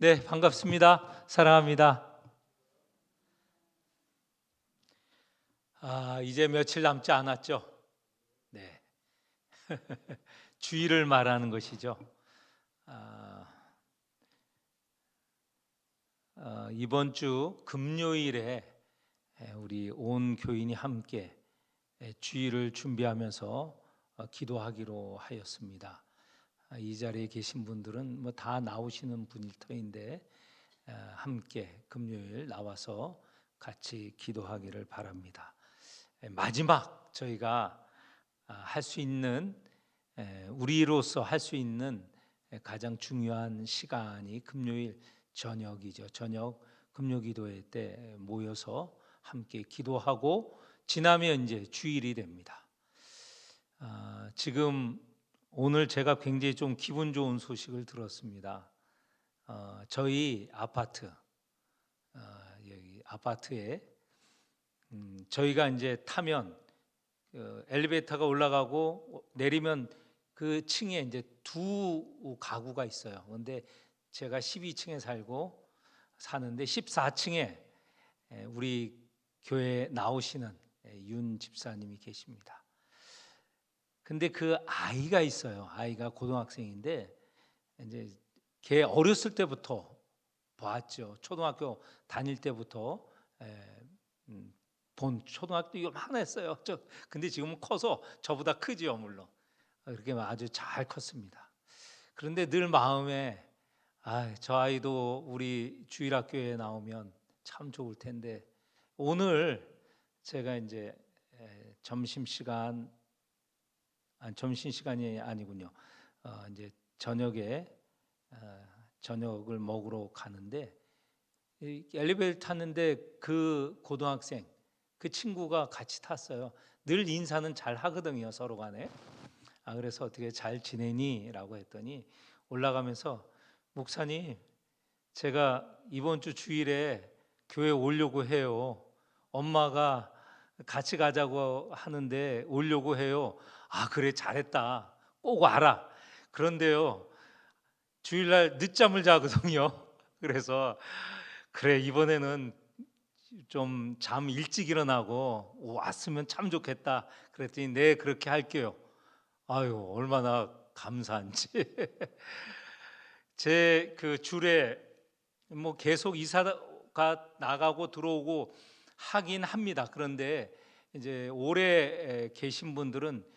네, 반갑습니다. 사랑합니다. 이제 며칠 남지 않았죠? 네. 주일을 말하는 것이죠. 아, 이번 주 금요일에 우리 온 교인이 함께 주일을 준비하면서 기도하기로 하였습니다. 이 자리에 계신 분들은 뭐 다 나오시는 분일 터인데 함께 금요일 나와서 같이 기도하기를 바랍니다. 마지막 저희가 할 수 있는 우리로서 할 수 있는 가장 중요한 시간이 금요일 저녁이죠. 저녁 금요기도회 때 모여서 함께 기도하고 지나면 이제 주일이 됩니다. 지금 오늘 제가 굉장히 좀 기분 좋은 소식을 들었습니다. 저희 아파트 여기 아파트에 저희가 이제 타면 엘리베이터가 올라가고 내리면 그 층에 이제 두 가구가 있어요. 그런데 제가 12층에 살고 사는데 14층에 우리 교회에 나오시는 윤 집사님이 계십니다. 근데 그 아이가 있어요. 아이가 고등학생인데 이제 걔 어렸을 때부터 봤죠. 초등학교 다닐 때부터 본 초등학교 요만했어요. 근데 지금은 커서 저보다 크지요, 물론. 그렇게 아주 잘 컸습니다. 그런데 늘 마음에 저 아이도 우리 주일학교에 나오면 참 좋을 텐데 오늘 제가 이제 점심시간이 아니군요. 이제 저녁에 저녁을 먹으러 가는데 엘리베이터 탔는데 그 고등학생 그 친구가 같이 탔어요. 늘 인사는 잘 하거든요, 서로 간에. 그래서 어떻게 잘 지내니? 라고 했더니 올라가면서 목사님, 제가 이번 주 주일에 교회 오려고 해요. 엄마가 같이 가자고 하는데 오려고 해요. 그래, 잘했다. 꼭 와라. 그런데요, 주일날 늦잠을 자거든요. 그래서 그래, 이번에는 좀 잠 일찍 일어나고 왔으면 참 좋겠다. 그랬더니 네, 그렇게 할게요. 얼마나 감사한지. 제 그 줄에 뭐 계속 이사가 나가고 들어오고 하긴 합니다. 그런데 이제 오래 계신 분들은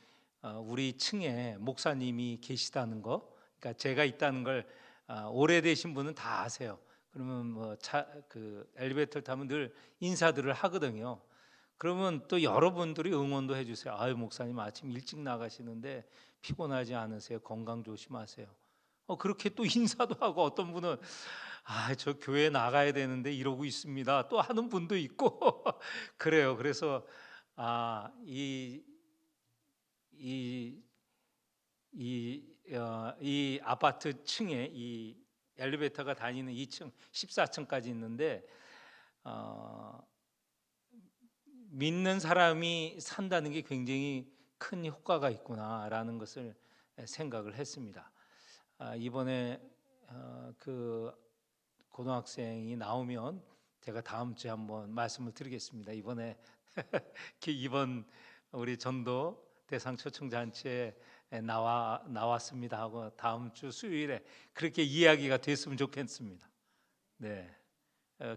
우리 층에 목사님이 계시다는 거, 그러니까 제가 있다는 걸 오래되신 분은 다 아세요. 그러면 뭐 그 엘리베이터를 타면 늘 인사들을 하거든요. 그러면 또 여러분들이 응원도 해주세요. 목사님 아침 일찍 나가시는데 피곤하지 않으세요? 건강 조심하세요. 그렇게 또 인사도 하고 어떤 분은 저 교회 나가야 되는데 이러고 있습니다. 또 하는 분도 있고 그래요. 그래서 이 아파트 층에 이 엘리베이터가 다니는 2층 14층까지 있는데 믿는 사람이 산다는 게 굉장히 큰 효과가 있구나라는 것을 생각을 했습니다. 이번에 그 고등학생이 나오면 제가 다음 주에 한번 말씀을 드리겠습니다. 이번 우리 전도 대상 초청 잔치에 나왔습니다 하고 다음 주 수요일에 그렇게 이야기가 됐으면 좋겠습니다. 네,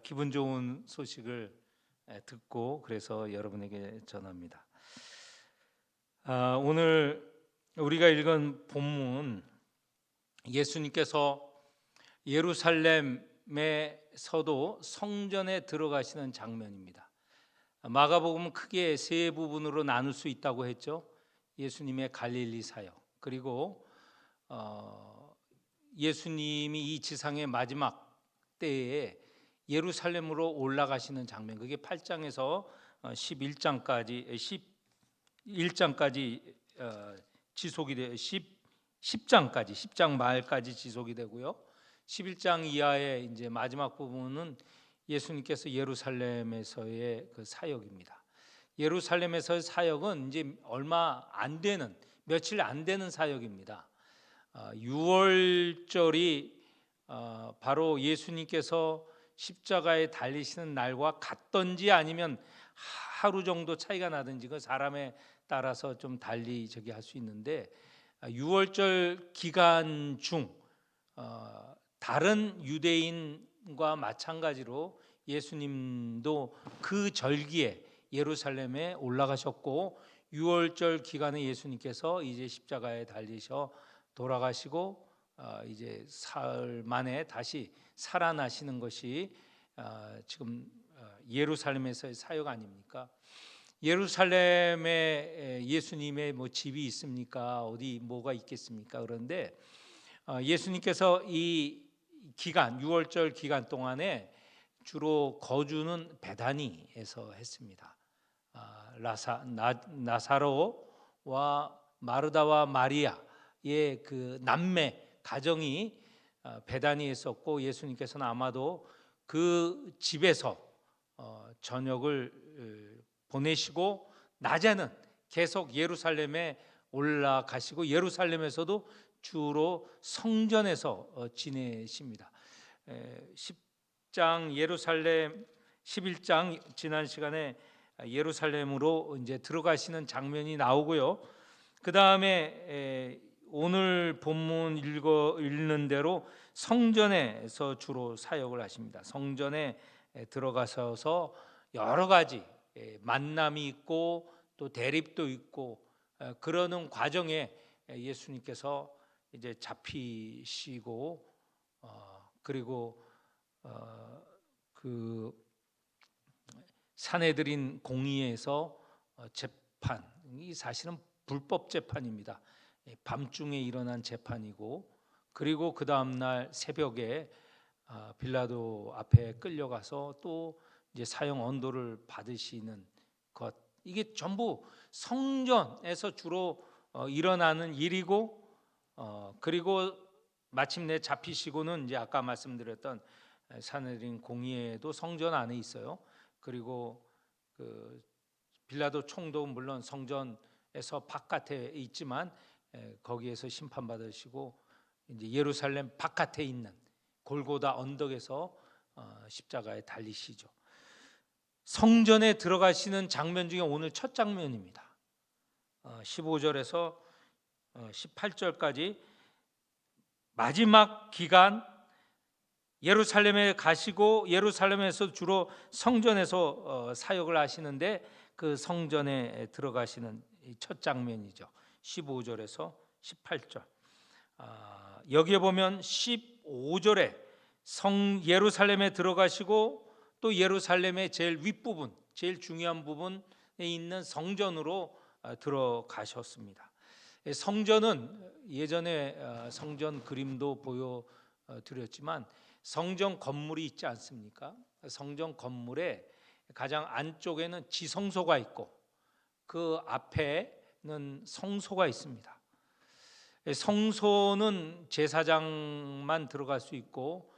기분 좋은 소식을 듣고 그래서 여러분에게 전합니다. 오늘 우리가 읽은 본문, 예수님께서 예루살렘에서도 성전에 들어가시는 장면입니다. 마가복음은 크게 세 부분으로 나눌 수 있다고 했죠. 예수님의 갈릴리 사역, 그리고 예수님이 이 지상의 마지막 때에 예루살렘으로 올라가시는 장면, 그게 8장에서 11장까지 지속이 돼 10장 말까지 지속이 되고요. 11장 이하의 이제 마지막 부분은 예수님께서 예루살렘에서의 그 사역입니다. 예루살렘에서의 사역은 이제 얼마 안 되는, 며칠 안 되는 사역입니다. 6월절이 바로 예수님께서 십자가에 달리시는 날과 같던지 아니면 하루 정도 차이가 나든지 그 사람에 따라서 좀 달리 할 수 있는데, 유월절 기간 중 다른 유대인과 마찬가지로 예수님도 그 절기에 예루살렘에 올라가셨고, 유월절 기간에 예수님께서 이제 십자가에 달리셔 돌아가시고 이제 사흘 만에 다시 살아나시는 것이 지금 예루살렘에서의 사역 아닙니까? 예루살렘에 예수님의 뭐 집이 있습니까? 어디 뭐가 있겠습니까? 그런데 예수님께서 이 기간, 유월절 기간 동안에 주로 거주는 베다니에서 했습니다. 나사로와 마르다와 마리아의 그 남매 가정이 베다니에 있었고, 예수님께서는 아마도 그 집에서 저녁을 보내시고 낮에는 계속 예루살렘에 올라가시고, 예루살렘에서도 주로 성전에서 지내십니다. 11장 지난 시간에 예루살렘으로 이제 들어가시는 장면이 나오고요. 그 다음에 오늘 본문 읽는 대로 성전에서 주로 사역을 하십니다. 성전에 들어가셔서 여러 가지 만남이 있고 또 대립도 있고 그러는 과정에 예수님께서 이제 잡히시고 그리고 그 산헤드린 공의에서 재판이 사실은 불법 재판입니다. 밤중에 일어난 재판이고, 그리고 그 다음 날 새벽에 빌라도 앞에 끌려가서 또 이제 사형 언도를 받으시는 것, 이게 전부 성전에서 주로 일어나는 일이고, 그리고 마침내 잡히시고는 이제 아까 말씀드렸던 산헤드린 공의회도 성전 안에 있어요. 그리고 그 빌라도 총도 물론 성전에서 바깥에 있지만 거기에서 심판받으시고 이제 예루살렘 바깥에 있는 골고다 언덕에서 십자가에 달리시죠. 성전에 들어가시는 장면 중에 오늘 첫 장면입니다. 15절에서 18절까지 마지막 기간 예루살렘에 가시고, 예루살렘에서 주로 성전에서 사역을 하시는데 그 성전에 들어가시는 첫 장면이죠. 15절에서 18절. 여기에 보면 15절에 예루살렘에 들어가시고 또 예루살렘의 제일 윗부분, 제일 중요한 부분에 있는 성전으로 들어가셨습니다. 성전은 예전에 성전 그림도 보여드렸지만 성전 건물이 있지 않습니까? 성전 건물의 가장 안쪽에는 지성소가 있고 그 앞에는 성소가 있습니다. 성소는 제사장만 들어갈 수 있고,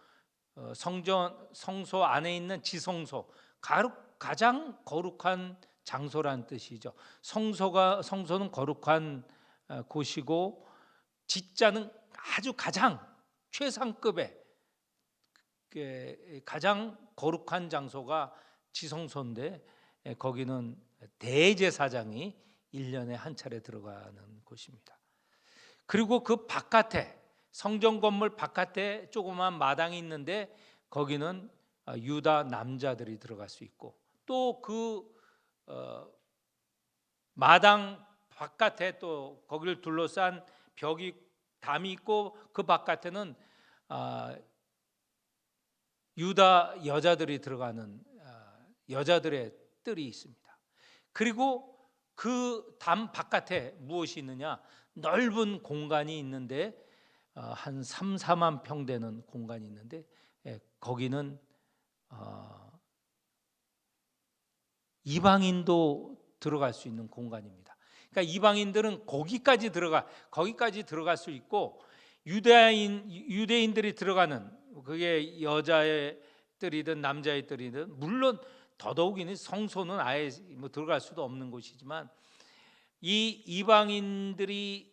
성소 안에 있는 지성소, 가장 거룩한 장소란 뜻이죠. 성소는 거룩한 곳이고, 지자는 아주 가장 최상급의 가장 거룩한 장소가 지성소인데, 거기는 대제사장이 1년에 한 차례 들어가는 곳입니다. 그리고 그 바깥에, 성전 건물 바깥에 조그만 마당이 있는데 거기는 유다 남자들이 들어갈 수 있고, 또 그 마당 바깥에 또 거기를 둘러싼 벽이 담이 있고 그 바깥에는 유다 여자들이 들어가는 여자들의 뜰이 있습니다. 그리고 그 담 바깥에 무엇이 있느냐? 넓은 공간이 있는데 한 3, 4만 평 되는 공간이 있는데 거기는 이방인도 들어갈 수 있는 공간입니다. 그러니까 이방인들은 거기까지 들어갈 수 있고, 유대인들이 들어가는, 그게 여자의 뜰이든 남자의 뜰이든, 물론 더더욱이니 성소는 아예 뭐 들어갈 수도 없는 곳이지만, 이 이방인들이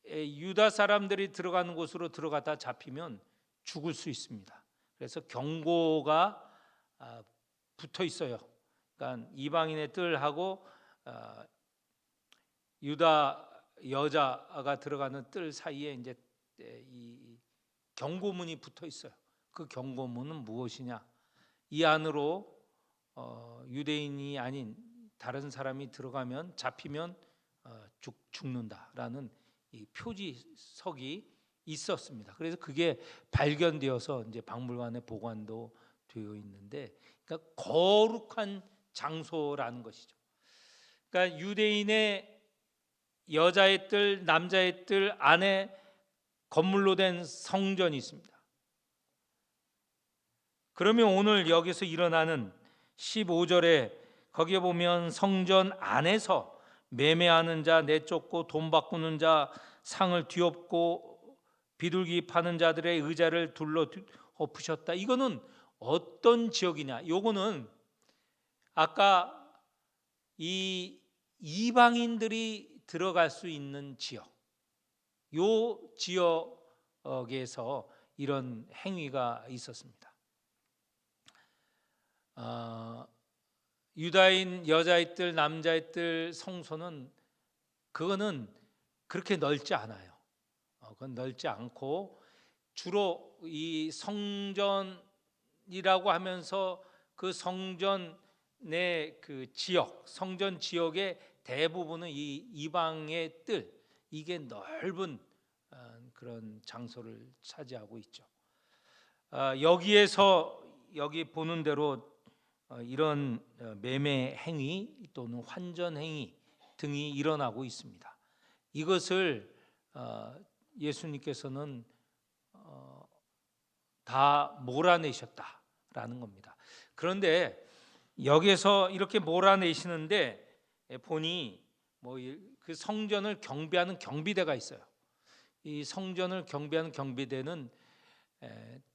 유다 사람들이 들어가는 곳으로 들어가다 잡히면 죽을 수 있습니다. 그래서 경고가 붙어 있어요. 그러니까 이방인의 뜰하고 유다 여자가 들어가는 뜰 사이에 이제 이 경고문이 붙어 있어요. 그 경고문은 무엇이냐? 이 안으로 유대인이 아닌 다른 사람이 들어가면 잡히면 죽는다라는 이 표지석이 있었습니다. 그래서 그게 발견되어서 이제 박물관에 보관도 되어 있는데, 그러니까 거룩한 장소라는 것이죠. 그러니까 유대인의 여자의 뜰, 남자의 뜰 안에 건물로 된 성전이 있습니다. 그러면 오늘 여기서 일어나는 15절에 거기에 보면 성전 안에서 매매하는 자, 내쫓고 돈 바꾸는 자, 상을 뒤엎고 비둘기 파는 자들의 의자를 둘러 엎으셨다. 이거는 어떤 지역이냐? 요거는 아까 이 이방인들이 들어갈 수 있는 지역, 요 지역에서 이런 행위가 있었습니다. 유다인 여자의 뜰, 남자의 뜰 성소는 그거는 그렇게 넓지 않아요. 그건 넓지 않고 주로 이 성전이라고 하면서 그 성전의 그 지역, 성전 지역의 대부분은 이 이방의 뜰, 이게 넓은 그런 장소를 차지하고 있죠. 여기 보는 대로 이런 매매 행위 또는 환전 행위 등이 일어나고 있습니다. 이것을 예수님께서는 다 몰아내셨다라는 겁니다. 그런데 여기서 이렇게 몰아내시는데 보니 뭐 그 성전을 경비하는 경비대가 있어요. 이 성전을 경비하는 경비대는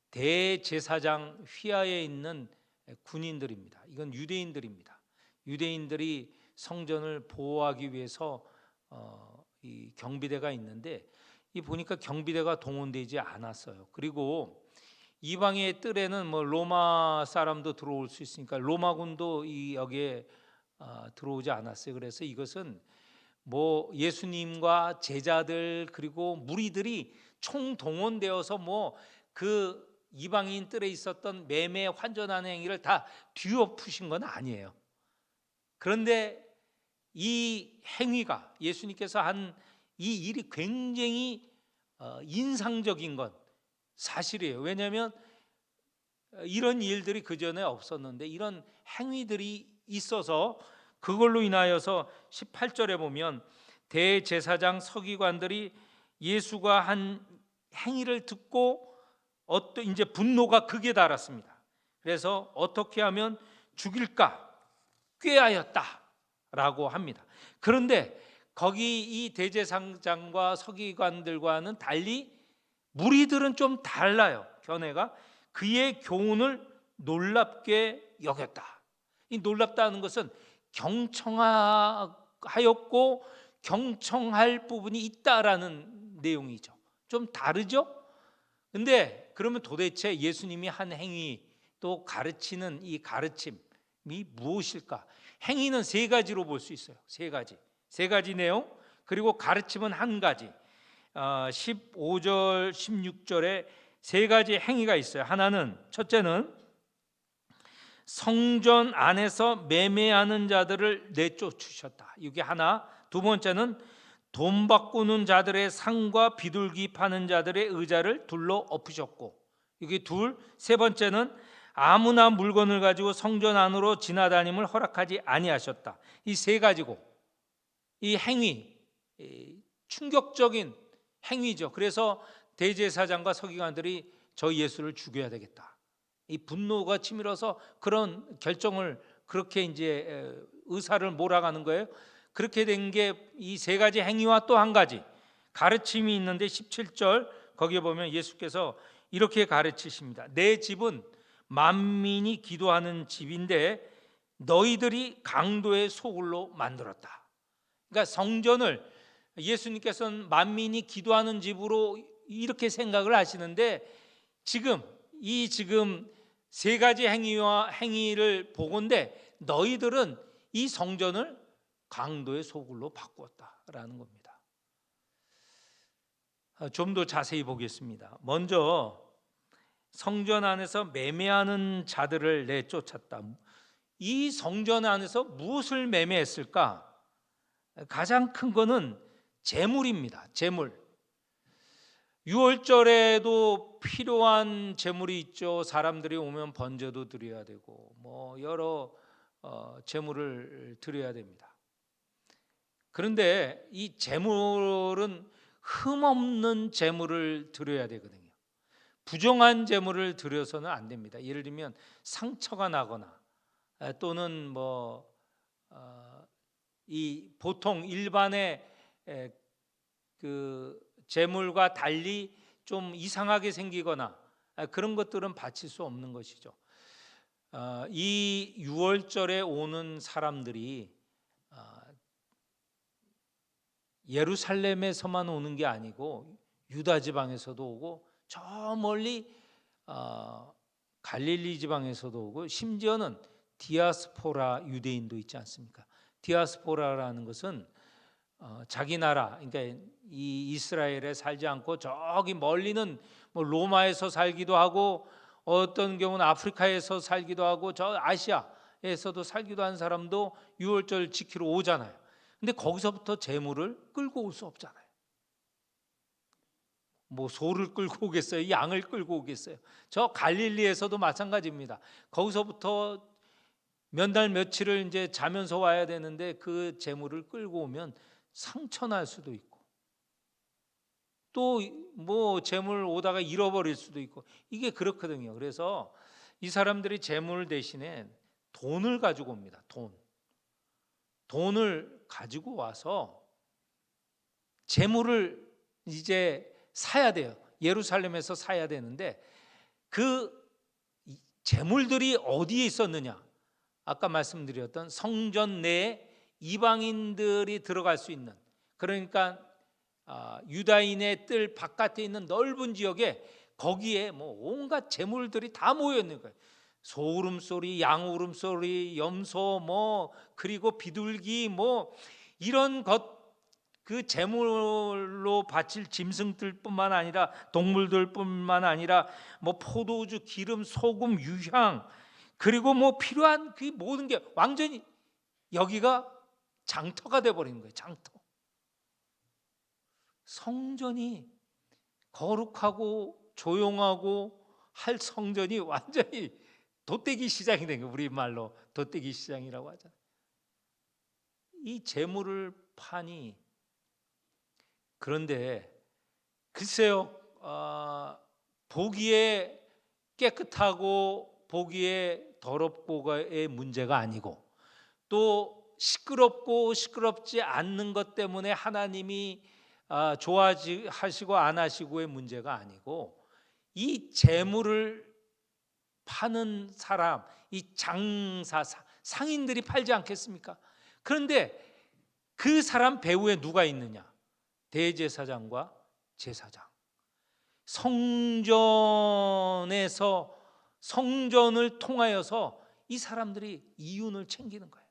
대제사장 휘하에 있는 군인들입니다. 이건 유대인들입니다. 유대인들이 성전을 보호하기 위해서 이 경비대가 있는데, 이 보니까 경비대가 동원되지 않았어요. 그리고 이방의 뜰에는 뭐 로마 사람도 들어올 수 있으니까 로마군도 여기에 들어오지 않았어요. 그래서 이것은 뭐 예수님과 제자들 그리고 무리들이 총동원되어서 뭐 그 이방인 뜰에 있었던 매매 환전하는 행위를 다 뒤엎으신 건 아니에요. 그런데 이 행위가, 예수님께서 한 이 일이 굉장히 인상적인 건 사실이에요. 왜냐하면 이런 일들이 그전에 없었는데 이런 행위들이 있어서 그걸로 인하여서 18절에 보면 대제사장 서기관들이 예수가 한 행위를 듣고 이제 분노가 극에 달았습니다. 그래서 어떻게 하면 죽일까 꾀하였다라고 합니다. 그런데 거기 이 대제사장과 서기관들과는 달리 무리들은 좀 달라요. 견해가 그의 교훈을 놀랍게 여겼다. 이 놀랍다는 것은 경청하였고 경청할 부분이 있다라는 내용이죠. 좀 다르죠? 근데 그러면 도대체 예수님이 한 행위 또 가르치는 이 가르침이 무엇일까? 행위는 세 가지로 볼 수 있어요. 세 가지 내용, 그리고 가르침은 한 가지. 15절 16절에 세 가지 행위가 있어요. 하나는, 첫째는 성전 안에서 매매하는 자들을 내쫓으셨다. 이게 하나. 두 번째는 돈 바꾸는 자들의 상과 비둘기 파는 자들의 의자를 둘러 엎으셨고, 이게 둘. 세 번째는 아무나 물건을 가지고 성전 안으로 지나다님을 허락하지 아니하셨다. 이 세 가지고 이 행위 충격적인 행위죠. 그래서 대제사장과 서기관들이 저 예수를 죽여야 되겠다. 이 분노가 치밀어서 그런 결정을 그렇게 이제 의사를 몰아가는 거예요. 그렇게 된 게 이 세 가지 행위와 또 한 가지 가르침이 있는데 17절 거기에 보면 예수께서 이렇게 가르치십니다. 내 집은 만민이 기도하는 집인데 너희들이 강도의 소굴로 만들었다. 그러니까 성전을 예수님께서는 만민이 기도하는 집으로 이렇게 생각을 하시는데 지금 세 가지 행위를 보건대 너희들은 이 성전을 강도의 소굴로 바꾸었다라는 겁니다. 좀 더 자세히 보겠습니다. 먼저 성전 안에서 매매하는 자들을 내쫓았다. 이 성전 안에서 무엇을 매매했을까? 가장 큰 거는 재물입니다. 재물. 유월절에도 필요한 재물이 있죠. 사람들이 오면 번제도 드려야 되고 뭐 여러 재물을 드려야 됩니다. 그런데 이 재물은 흠없는 재물을 드려야 되거든요. 부정한 재물을 드려서는 안 됩니다. 예를 들면 상처가 나거나 또는 이 보통 일반의 그 재물과 달리 좀 이상하게 생기거나 그런 것들은 바칠 수 없는 것이죠. 이 유월절에 오는 사람들이 예루살렘에서만 오는 게 아니고 유다 지방에서도 오고 저 멀리 갈릴리 지방에서도 오고 심지어는 디아스포라 유대인도 있지 않습니까? 디아스포라라는 것은 자기 나라, 그러니까 이 이스라엘에 살지 않고 저기 멀리는 뭐 로마에서 살기도 하고 어떤 경우는 아프리카에서 살기도 하고 저 아시아에서도 살기도 한 사람도 유월절 지키러 오잖아요. 근데 거기서부터 재물을 끌고 올 수 없잖아요. 뭐 소를 끌고 오겠어요? 양을 끌고 오겠어요? 저 갈릴리에서도 마찬가지입니다. 거기서부터 몇 날 며칠을 이제 자면서 와야 되는데 그 재물을 끌고 오면 상처 날 수도 있고 또 뭐 재물 오다가 잃어버릴 수도 있고 이게 그렇거든요. 그래서 이 사람들이 재물 대신에 돈을 가지고 옵니다. 돈을 가지고 와서 재물을 이제 사야 돼요. 예루살렘에서 사야 되는데 그 재물들이 어디에 있었느냐? 아까 말씀드렸던 성전 내에 이방인들이 들어갈 수 있는, 그러니까 유다인의 뜰 바깥에 있는 넓은 지역에 거기에 뭐 온갖 재물들이 다 모여 있는 거예요. 소 울음소리, 양 울음소리, 염소 뭐 그리고 비둘기 뭐 이런 것, 그 재물로 바칠 짐승들뿐만 아니라 동물들뿐만 아니라 뭐 포도주, 기름, 소금, 유향 그리고 뭐 필요한 그 모든 게 완전히 여기가 장터가 돼 버리는 거예요. 장터. 성전이 거룩하고 조용하고 할 성전이 완전히 돛대기 시장이 된 거예요. 우리말로 돛대기 시장이라고 하잖아요. 이 재물을 파니, 그런데 글쎄요, 보기에 깨끗하고 보기에 더럽고의 문제가 아니고 또 시끄럽고 시끄럽지 않는 것 때문에 하나님이 좋아하시고 안 하시고의 문제가 아니고 이 재물을 파는 사람, 이 장사, 상인들이 팔지 않겠습니까? 그런데 그 사람 배후에 누가 있느냐? 대제사장과 제사장. 성전에서 성전을 통하여서 이 사람들이 이윤을 챙기는 거예요.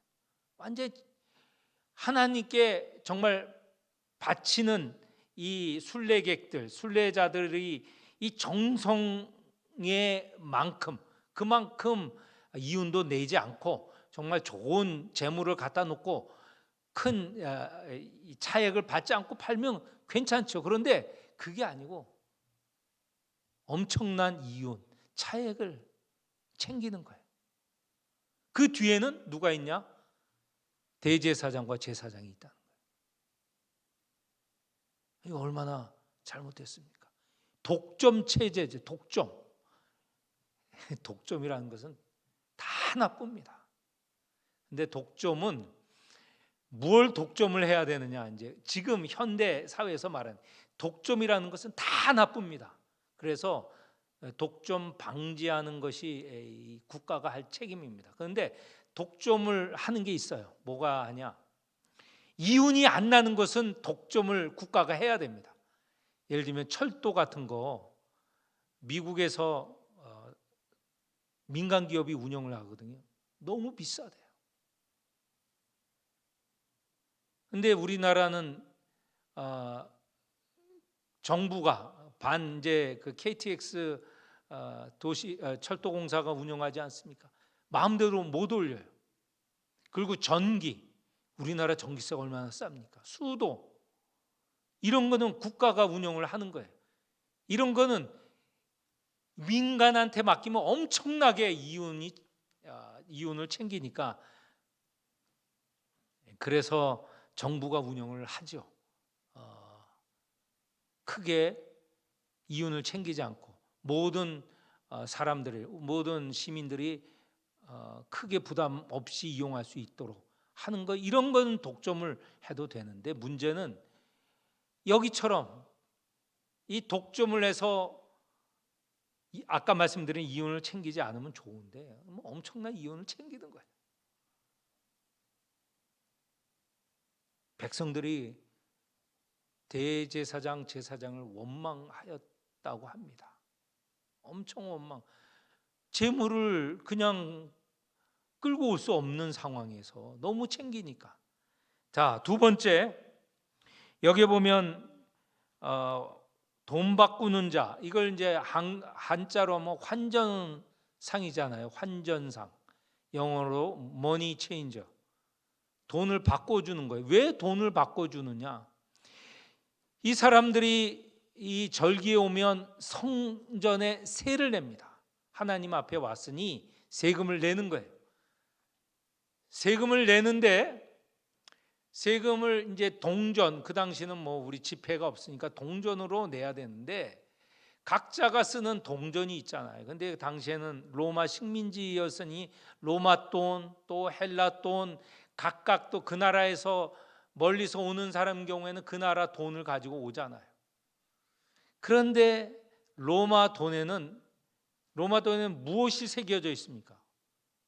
완전히 하나님께 정말 바치는 이 순례객들, 순례자들이 이 정성의 만큼 그만큼 이윤도 내지 않고 정말 좋은 재물을 갖다 놓고 큰 차액을 받지 않고 팔면 괜찮죠. 그런데 그게 아니고 엄청난 이윤, 차액을 챙기는 거예요. 그 뒤에는 누가 있냐? 대제사장과 제사장이 있다는 거예요. 이거 얼마나 잘못됐습니까? 독점 체제죠. 독점이라는 것은 다 나쁩니다. 근데 독점은 뭘 독점을 해야 되느냐? 이제 지금 현대 사회에서 말하는 독점이라는 것은 다 나쁩니다. 그래서 독점 방지하는 것이 국가가 할 책임입니다. 그런데 독점을 하는 게 있어요. 뭐가 하냐? 이윤이 안 나는 것은 독점을 국가가 해야 됩니다. 예를 들면 철도 같은 거 미국에서 민간 기업이 운영을 하거든요. 너무 비싸대요. 근데 우리나라는 정부가 이제 그 KTX 도시 철도공사가 운영하지 않습니까? 마음대로 못 올려요. 그리고 전기, 우리나라 전기세가 얼마나 쌉니까? 수도, 이런 거는 국가가 운영을 하는 거예요. 이런 거는 민간한테 맡기면 엄청나게 이윤을 챙기니까, 그래서 정부가 운영을 하죠. 크게 이윤을 챙기지 않고 모든 모든 시민들이 크게 부담 없이 이용할 수 있도록 하는 거, 이런 건 독점을 해도 되는데, 문제는 여기처럼 이 독점을 해서 아까 말씀드린 이윤을 챙기지 않으면 좋은데 엄청난 이윤을 챙기는 거예요. 백성들이 대제사장, 제사장을 원망하였다고 합니다. 엄청 원망. 재물을 그냥 끌고 올 수 없는 상황에서 너무 챙기니까. 자, 두 번째, 여기 보면 돈 바꾸는 자, 이걸 이제 한자로 하면 환전상이잖아요. 환전상, 영어로 머니 체인저, 돈을 바꿔주는 거예요. 왜 돈을 바꿔주느냐? 이 사람들이 이 절기에 오면 성전에 세를 냅니다. 하나님 앞에 왔으니 세금을 내는 거예요. 세금을 내는데, 세금을 이제 동전, 그 당시는 뭐 우리 지폐가 없으니까 동전으로 내야 되는데, 각자가 쓰는 동전이 있잖아요. 근데 당시에는 로마 식민지였으니 로마 돈, 또 헬라 돈, 각각 또 그 나라에서 멀리서 오는 사람 경우에는 그 나라 돈을 가지고 오잖아요. 그런데 로마 돈에는 무엇이 새겨져 있습니까?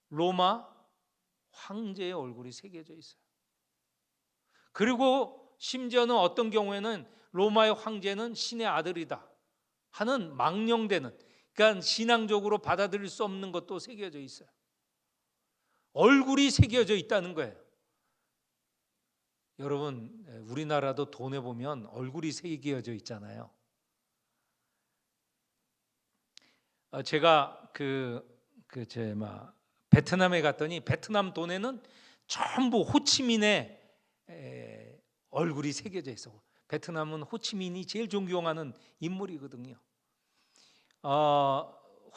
로마 황제의 얼굴이 새겨져 있어요. 그리고 심지어는 어떤 경우에는 로마의 황제는 신의 아들이다 하는 망령되는, 그러니까 신앙적으로 받아들일 수 없는 것도 새겨져 있어요. 얼굴이 새겨져 있다는 거예요. 여러분, 우리나라도 돈에 보면 얼굴이 새겨져 있잖아요. 제가 베트남에 갔더니 베트남 돈에는 전부 호치민의 얼굴이 새겨져 있어. 베트남은 호치민이 제일 존경하는 인물이거든요.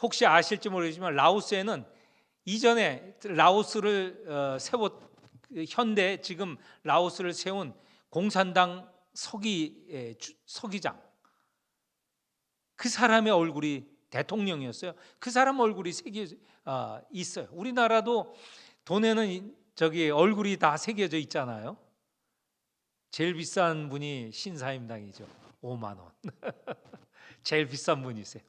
혹시 아실지 모르겠지만 라오스에는 이전에 라오스를 현대 지금 라오스를 세운 공산당 서기장, 그 사람의 얼굴이 대통령이었어요. 그 사람 얼굴이 새겨져 있어요. 우리나라도 돈에는 얼굴이 다 새겨져 있잖아요. 제일 비싼 분이 신사임당이죠. 5만 원. 제일 비싼 분이세요.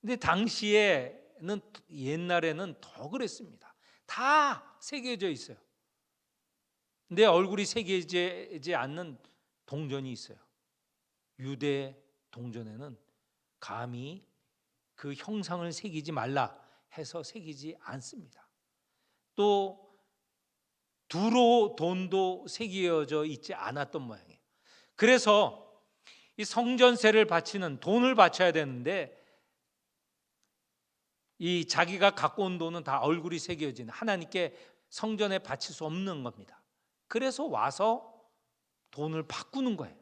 근데 당시에는, 옛날에는 더 그랬습니다. 다 새겨져 있어요. 근데 얼굴이 새겨지지 않는 동전이 있어요. 유대 동전에는 감히 그 형상을 새기지 말라 해서 새기지 않습니다. 또 두로 돈도 새겨져 있지 않았던 모양이에요. 그래서 이 성전세를 바치는, 돈을 바쳐야 되는데, 이 자기가 갖고 온 돈은 다 얼굴이 새겨진, 하나님께 성전에 바칠 수 없는 겁니다. 그래서 와서 돈을 바꾸는 거예요.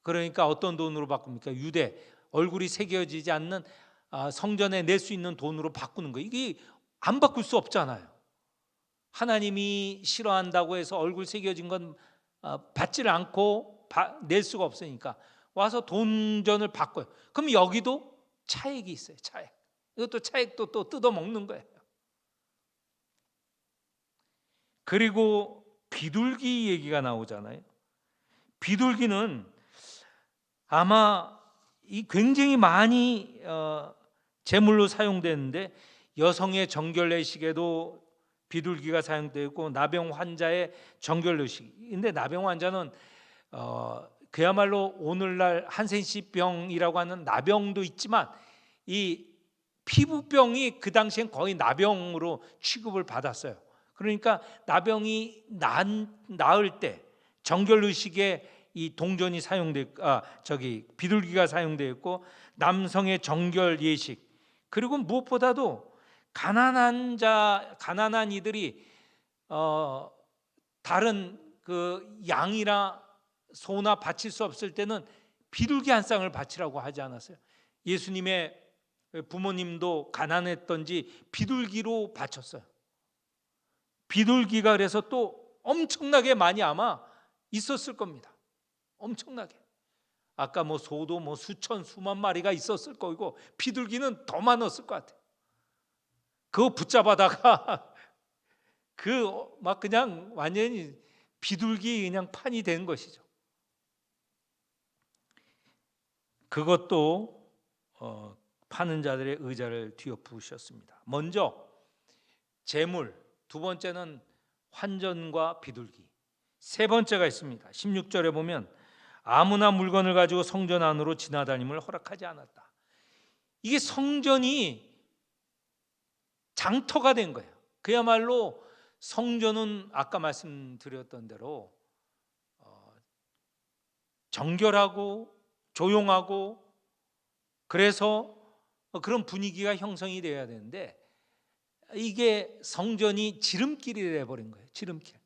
그러니까 어떤 돈으로 바꿉니까? 유대, 얼굴이 새겨지지 않는 성전에 낼 수 있는 돈으로 바꾸는 거예요. 이게 안 바꿀 수 없잖아요. 하나님이 싫어한다고 해서 얼굴 새겨진 건 받지를 않고 낼 수가 없으니까 와서 돈전을 바꿔요. 그럼 여기도 차액이 있어요. 차액. 이것도 차액도 또 뜯어 먹는 거예요. 그리고 비둘기 얘기가 나오잖아요. 비둘기는 아마 굉장히 많이 제물로 사용되는데, 여성의 정결례식에도 비둘기가 사용되고 나병 환자의 정결례식. 근데 나병 환자는 그야말로 오늘날 한센시병이라고 하는 나병도 있지만 이 피부병이 그 당시엔 거의 나병으로 취급을 받았어요. 그러니까 나병이 나을 때 정결의식에 이 동전이 비둘기가 사용되었고, 남성의 정결 예식, 그리고 무엇보다도 가난한 이들이 다른 그 양이나 소나 바칠 수 없을 때는 비둘기 한 쌍을 바치라고 하지 않았어요? 예수님의 부모님도 가난했던지 비둘기로 바쳤어요. 비둘기가 그래서 또 엄청나게 많이 아마 있었을 겁니다. 엄청나게. 아까 소도 수천 수만 마리가 있었을 거고 비둘기는 더 많았을 것 같아요. 그거 붙잡아다가 막 그냥 완전히 비둘기 그냥 판이 된 것이죠. 그것도 파는 자들의 의자를 뒤엎으셨습니다. 먼저 재물, 두 번째는 환전과 비둘기, 세 번째가 있습니다. 16절에 보면 아무나 물건을 가지고 성전 안으로 지나다님을 허락하지 않았다. 이게 성전이 장터가 된 거예요. 그야말로 성전은 아까 말씀드렸던 대로 정결하고 조용하고, 그래서 그런 분위기가 형성이 되어야 되는데 이게 성전이 지름길이 되어버린 거예요. 지름길.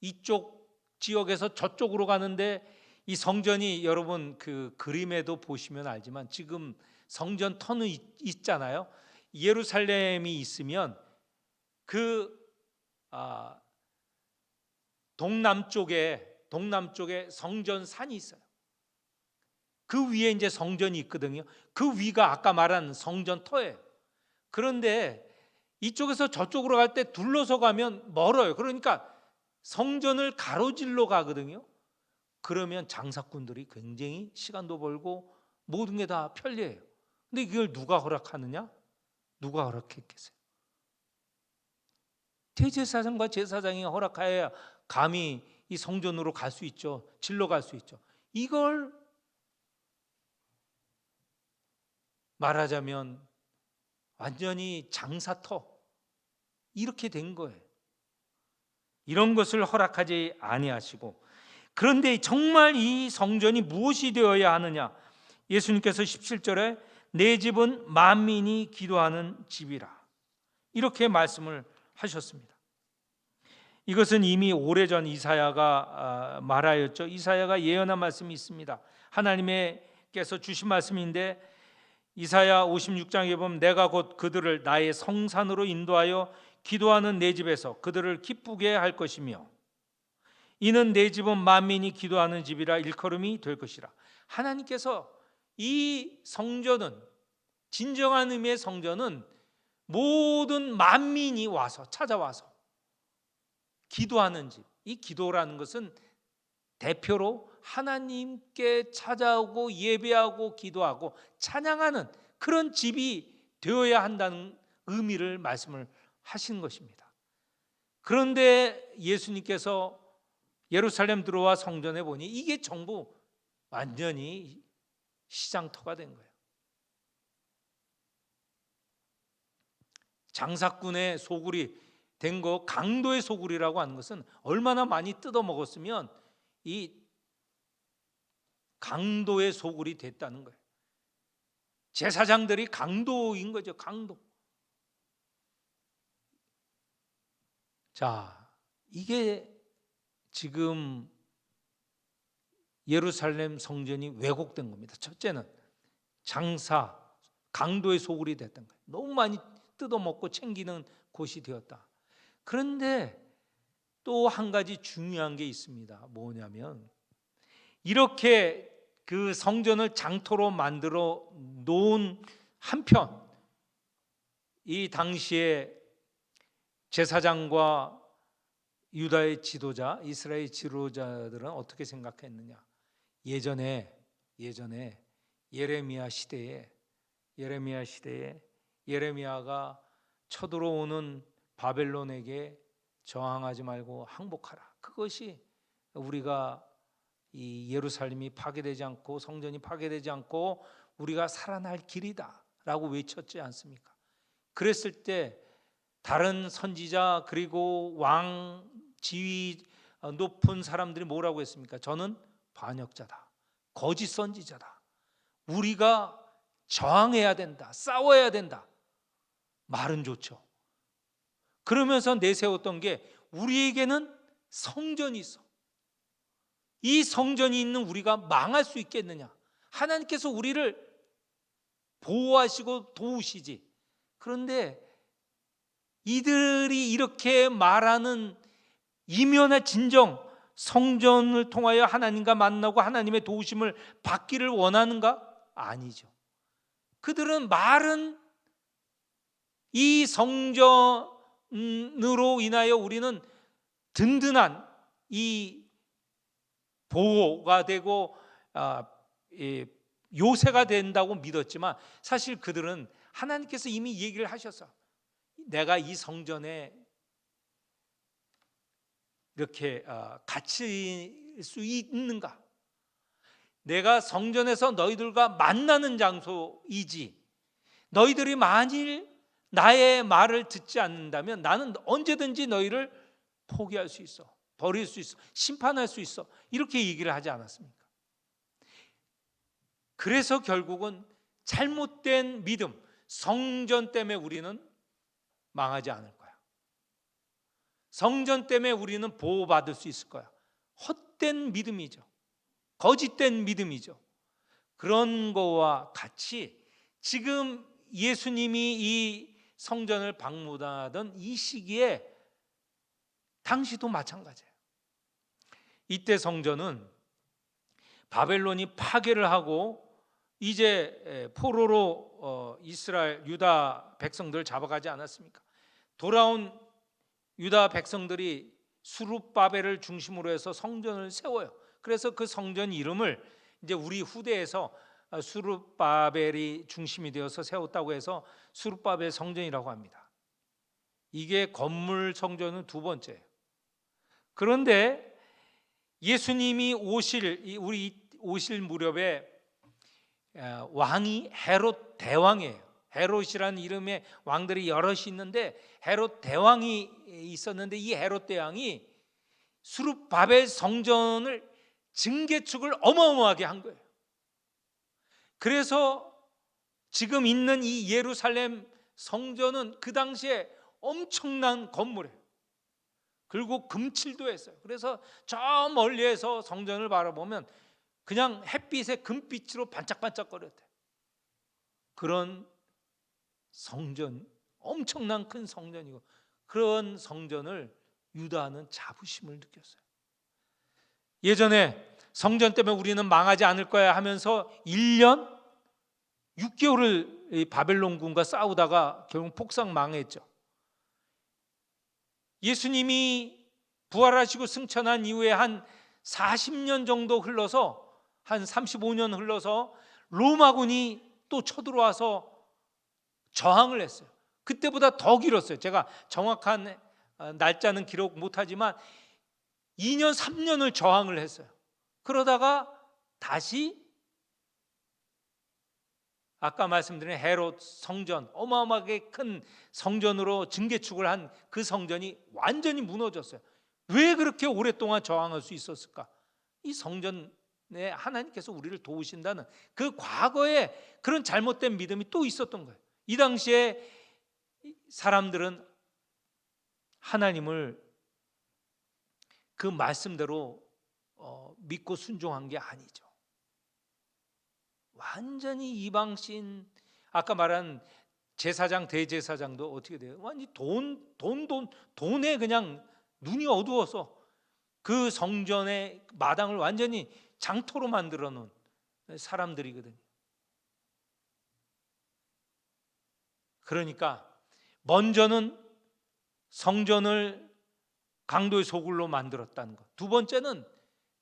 이쪽 지역에서 저쪽으로 가는데 이 성전이, 여러분 그 그림에도 보시면 알지만 지금 성전 터는 있잖아요. 예루살렘이 있으면 그 동남쪽에 성전 산이 있어요. 그 위에 이제 성전이 있거든요. 그 위가 아까 말한 성전 터예요. 그런데 이쪽에서 저쪽으로 갈 때 둘러서 가면 멀어요. 그러니까 성전을 가로질러 가거든요. 그러면 장사꾼들이 굉장히 시간도 벌고 모든 게 다 편리해요. 근데 이걸 누가 허락하느냐? 누가 허락했겠어요? 대제사장과 제사장이 허락하여야 감히 이 성전으로 갈 수 있죠. 질러 갈 수 있죠. 이걸 말하자면 완전히 장사터, 이렇게 된 거예요. 이런 것을 허락하지 아니하시고, 그런데 정말 이 성전이 무엇이 되어야 하느냐? 예수님께서 17절에 내 집은 만민이 기도하는 집이라, 이렇게 말씀을 하셨습니다. 이것은 이미 오래전 이사야가 말하였죠. 이사야가 예언한 말씀이 있습니다. 하나님께서 주신 말씀인데 이사야 56장에 보면 내가 곧 그들을 나의 성산으로 인도하여 기도하는 내 집에서 그들을 기쁘게 할 것이며 이는 내 집은 만민이 기도하는 집이라 일컬음이 될 것이라. 하나님께서 이 성전은, 진정한 의미의 성전은 모든 만민이 와서 찾아와서 기도하는 집. 이 기도라는 것은 대표로 하나님께 찾아오고 예배하고 기도하고 찬양하는 그런 집이 되어야 한다는 의미를 말씀을 하신 것입니다. 그런데 예수님께서 예루살렘 들어와 성전에 보니 이게 전부 완전히 시장터가 된 거예요. 장사꾼의 소굴이 된 거, 강도의 소굴이라고 하는 것은 얼마나 많이 뜯어 먹었으면 이 강도의 소굴이 됐다는 거예요. 제사장들이 강도인 거죠. 강도. 자, 이게 지금 예루살렘 성전이 왜곡된 겁니다. 첫째는 강도의 소굴이 됐던 거예요. 너무 많이 뜯어먹고 챙기는 곳이 되었다. 그런데 또 한 가지 중요한 게 있습니다. 뭐냐면 이렇게 그 성전을 장터로 만들어 놓은 한편, 이 당시에 제사장과 유다의 지도자, 이스라엘 지도자들은 어떻게 생각했느냐? 예전에 예레미야 시대에 예레미야가 쳐들어오는 바벨론에게 저항하지 말고 항복하라. 그것이 우리가 이 예루살렘이 파괴되지 않고 성전이 파괴되지 않고 우리가 살아날 길이다라고 외쳤지 않습니까? 그랬을 때 다른 선지자 그리고 왕 지위 높은 사람들이 뭐라고 했습니까? 저는 반역자다, 거짓 선지자다, 우리가 저항해야 된다, 싸워야 된다. 말은 좋죠. 그러면서 내세웠던 게 우리에게는 성전이 있어. 이 성전이 있는 우리가 망할 수 있겠느냐? 하나님께서 우리를 보호하시고 도우시지. 그런데 이들이 이렇게 말하는 이면의 진정, 성전을 통하여 하나님과 만나고 하나님의 도우심을 받기를 원하는가? 아니죠. 그들은 말은 이 성전으로 인하여 우리는 든든한 이 보호가 되고 요새가 된다고 믿었지만 사실 그들은 하나님께서 이미 얘기를 하셨어. 내가 이 성전에 이렇게 갇힐 수 있는가? 내가 성전에서 너희들과 만나는 장소이지, 너희들이 만일 나의 말을 듣지 않는다면 나는 언제든지 너희를 포기할 수 있어, 버릴 수 있어, 심판할 수 있어, 이렇게 얘기를 하지 않았습니까? 그래서 결국은 잘못된 믿음, 성전 때문에 우리는 망하지 않을 거야. 성전 때문에 우리는 보호받을 수 있을 거야. 헛된 믿음이죠. 거짓된 믿음이죠. 그런 거와 같이 지금 예수님이 이 성전을 방문하던 이 시기에 당시도 마찬가지예요. 이때 성전은 바벨론이 파괴를 하고 이제 포로로 이스라엘 유다 백성들을 잡아가지 않았습니까? 돌아온 유다 백성들이 수룹바벨을 중심으로 해서 성전을 세워요. 그래서 그 성전 이름을 이제 우리 후대에서 수룹바벨이 중심이 되어서 세웠다고 해서 수룹바벨 성전이라고 합니다. 이게 건물 성전은 두 번째예요. 그런데 예수님이 오실 무렵에 왕이 헤롯 대왕이에요. 헤롯이라는 이름의 왕들이 여럿이 있는데 헤롯 대왕이 있었는데 이 헤롯 대왕이 수룹바벨 성전을 증개축을 어마어마하게 한 거예요. 그래서 지금 있는 이 예루살렘 성전은 그 당시에 엄청난 건물이에요. 그리고 금칠도 했어요. 그래서 저 멀리에서 성전을 바라보면 그냥 햇빛에 금빛으로 반짝반짝거렸대요. 그런 성전, 엄청난 큰 성전이고, 그런 성전을 유다는 자부심을 느꼈어요. 예전에 성전 때문에 우리는 망하지 않을 거야 하면서 1년 6개월을 바벨론군과 싸우다가 결국 폭삭 망했죠. 예수님이 부활하시고 승천한 이후에 한 40년 정도 흘러서, 한 35년 흘러서 로마군이 또 쳐들어와서 저항을 했어요. 그때보다 더 길었어요. 제가 정확한 날짜는 기록 못하지만 2년 3년을 저항을 했어요. 그러다가 다시 아까 말씀드린 헤롯 성전, 어마어마하게 큰 성전으로 증개축을 한 그 성전이 완전히 무너졌어요. 왜 그렇게 오랫동안 저항할 수 있었을까? 이 성전에 하나님께서 우리를 도우신다는 그 과거에 그런 잘못된 믿음이 또 있었던 거예요. 이 당시에 사람들은 하나님을 그 말씀대로 믿고 순종한 게 아니죠. 완전히 이방신, 아까 말한 제사장, 대제사장도 어떻게 돼요? 완전히 돈에 그냥 눈이 어두워서 그 성전의 마당을 완전히 장터로 만들어 놓은 사람들이거든요. 그러니까 먼저는 성전을 강도의 소굴로 만들었다는 것. 두 번째는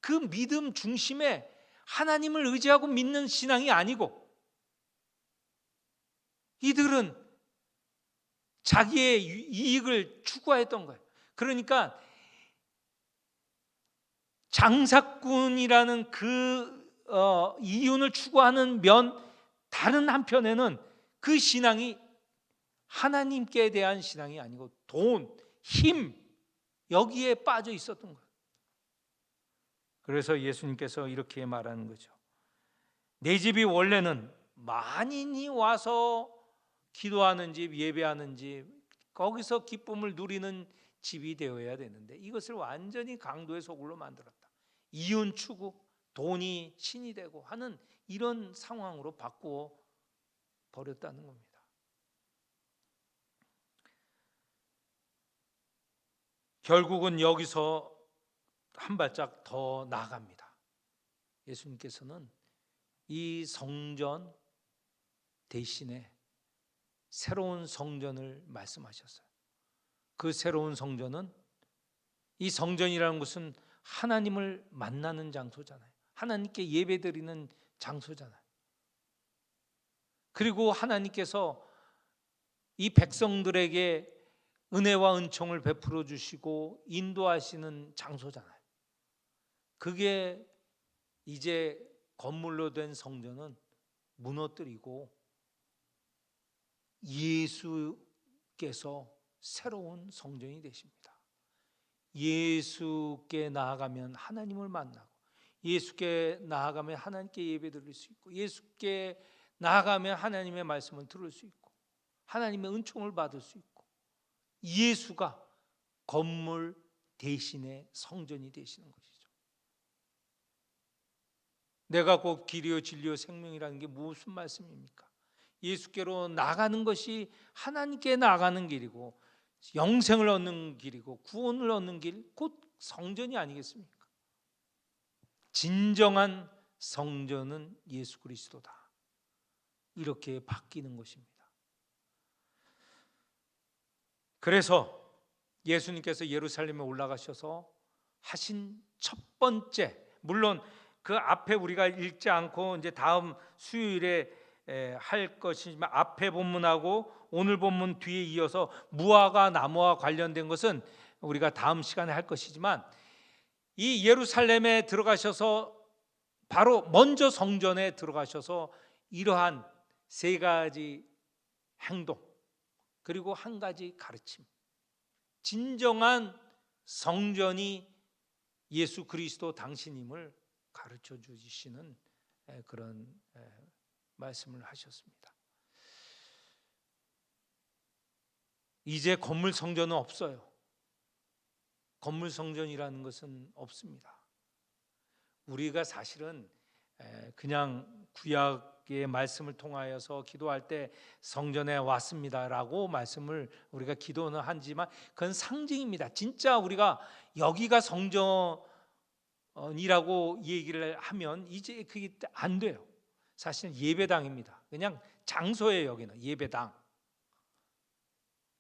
그 믿음 중심에 하나님을 의지하고 믿는 신앙이 아니고, 이들은 자기의 이익을 추구했던 거예요. 그러니까 장사꾼이라는 이윤을 추구하는 다른 한편에는 그 신앙이 하나님께 대한 신앙이 아니고 돈, 힘, 여기에 빠져 있었던 거예요. 그래서 예수님께서 이렇게 말하는 거죠. 내 집이 원래는 만인이 와서 기도하는 집, 예배하는 집, 거기서 기쁨을 누리는 집이 되어야 되는데 이것을 완전히 강도의 소굴로 만들었다. 이윤 추구, 돈이 신이 되고 하는 이런 상황으로 바꾸어 버렸다는 겁니다. 결국은 여기서 한 발짝 더 나아갑니다. 예수님께서는 이 성전 대신에 새로운 성전을 말씀하셨어요. 그 새로운 성전은, 이 성전이라는 것은 하나님을 만나는 장소잖아요. 하나님께 예배드리는 장소잖아요. 그리고 하나님께서 이 백성들에게 은혜와 은총을 베풀어 주시고 인도하시는 장소잖아요. 그게 이제 건물로 된 성전은 무너뜨리고 예수께서 새로운 성전이 되십니다. 예수께 나아가면 하나님을 만나고, 예수께 나아가면 하나님께 예배드릴 수 있고, 예수께 나아가면 하나님의 말씀을 들을 수 있고, 하나님의 은총을 받을 수 있고, 예수가 건물 대신에 성전이 되시는 것이죠. 내가 곧 길이요 진리요 생명이라는 게 무슨 말씀입니까? 예수께로 나가는 것이 하나님께 나가는 길이고 영생을 얻는 길이고 구원을 얻는 길, 곧 성전이 아니겠습니까? 진정한 성전은 예수 그리스도다. 이렇게 바뀌는 것입니다. 그래서 예수님께서 예루살렘에 올라가셔서 하신 첫 번째, 물론 그 앞에 우리가 읽지 않고 이제 다음 수요일에 할 것이지만, 앞에 본문하고 오늘 본문 뒤에 이어서 무화과 나무와 관련된 것은 우리가 다음 시간에 할 것이지만, 이 예루살렘에 들어가셔서 바로 먼저 성전에 들어가셔서 이러한 세 가지 행동, 그리고 한 가지 가르침, 진정한 성전이 예수 그리스도 당신임을 가르쳐 주시는 그런 말씀을 하셨습니다. 이제 건물 성전은 없어요. 건물 성전이라는 것은 없습니다. 우리가 사실은 그냥 구약의 말씀을 통하여서 기도할 때 성전에 왔습니다라고 말씀을 우리가 기도는 하지만 그건 상징입니다. 진짜 우리가 여기가 성전이라고 얘기를 하면 이제 그게 안 돼요. 사실은 예배당입니다. 그냥 장소예요. 여기는 예배당.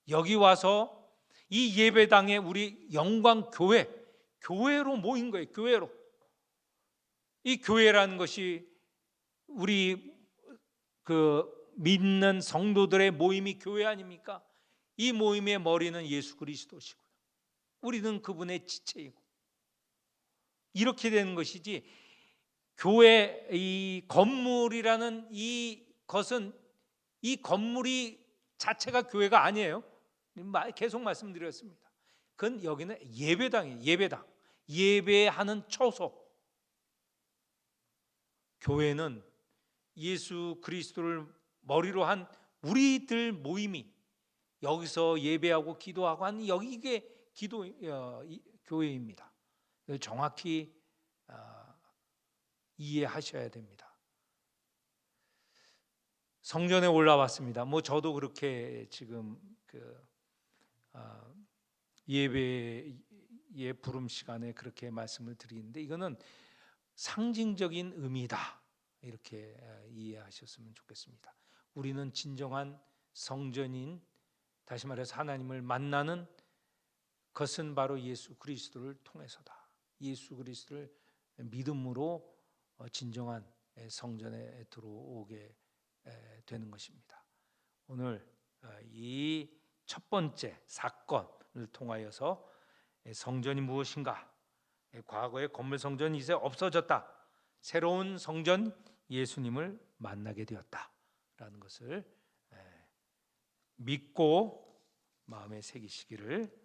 여기 와서 이 예배당에 우리 영광 교회로 모인 거예요. 교회로. 이 교회라는 것이 우리 믿는 성도들의 모임이 교회 아닙니까? 이 모임의 머리는 예수 그리스도시고요. 우리는 그분의 지체이고, 이렇게 되는 것이지, 교회 이 건물이라는 이것은, 이 건물이 자체가 교회가 아니에요. 계속 말씀드렸습니다. 그건 여기는 예배당이에요. 예배당. 예배하는 처소. 교회는 예수 그리스도를 머리로 한 우리들 모임이 여기서 예배하고 기도하고 하는, 이게 교회입니다. 정확히 이해하셔야 됩니다. 성전에 올라왔습니다. 저도 그렇게 지금 예배의 부름 시간에 그렇게 말씀을 드리는데, 이거는 상징적인 의미다, 이렇게 이해하셨으면 좋겠습니다. 우리는 진정한 성전인, 다시 말해서 하나님을 만나는 것은 바로 예수 그리스도를 통해서다. 예수 그리스도를 믿음으로 진정한 성전에 들어오게 되는 것입니다. 오늘 이 첫 번째 사건을 통하여서 성전이 무엇인가, 과거의 건물 성전이 이제 없어졌다. 새로운 성전 예수님을 만나게 되었다라는 것을 믿고 마음에 새기시기를